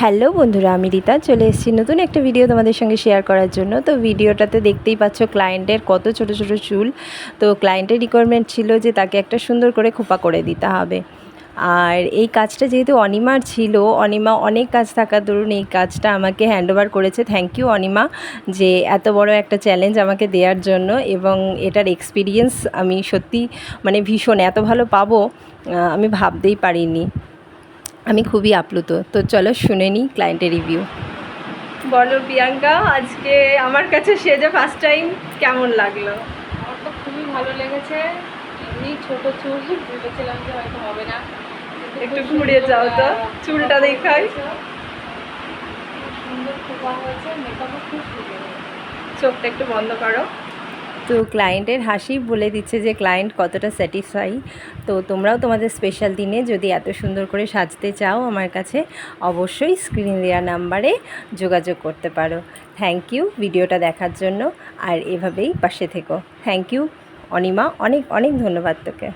Hello বন্ধুরা, আমি রীতা চলে এসেছি নতুন একটা ভিডিও তোমাদের সঙ্গে শেয়ার করার জন্য। তো ভিডিওটাতে দেখতেই পাচ্ছ ক্লায়েন্টের কত ছোট ছোট চুল। তো ক্লায়েন্টের রিকোয়ারমেন্ট ছিল যে তাকে একটা সুন্দর করে খোপা করে দিতে হবে। আর এই কাজটা যেহেতু অনিমার ছিল, অনিমা অনেক কাজ থাকার দরুন এই কাজটা আমাকে হ্যান্ডওভার করেছে। থ্যাংক ইউ অনিমা, যে এত বড় একটা চ্যালেঞ্জ আমাকে দেওয়ার জন্য। এবং এটার এক্সপিরিয়েন্স আমি সত্যি মানে ভীষণ এত ভালো পাবো আমি ভাবতেই পারিনি। আমি খুবই আপ্লুত। তো চলো শুনে নিই ক্লায়েন্টের রিভিউ। বলো প্রিয়াঙ্কা, আজকে আমার কাছে সেজে ফার্স্ট টাইম কেমন লাগলো? আমার তো খুবই ভালো লেগেছে। এমনি ছোট চুল, ভেবেছিলাম যে হয়তো হবে না, কিন্তু একটু খুব ঘুরে সুন্দর, যাও তো, চুলটা দেখাই। খুব সুন্দর খোপা হয়েছে, মেকআপও খুব সুন্দর হয়েছে। চোখটা একটু বন্ধ করো। তো ক্লায়েন্টের হাসি বলে দিচ্ছে যে ক্লায়েন্ট কতটা স্যাটিসফাই। তো তোমরাও তোমাদের স্পেশাল দিনে যদি এত সুন্দর করে সাজতে চাও আমার কাছে, অবশ্যই স্ক্রিনে দেওয়া নাম্বারে যোগাযোগ করতে পারো। থ্যাংক ইউ ভিডিওটা দেখার জন্য, আর এভাবেই পাশে থেকো। থ্যাংক ইউ অনিমা, অনেক অনেক ধন্যবাদ তোকে।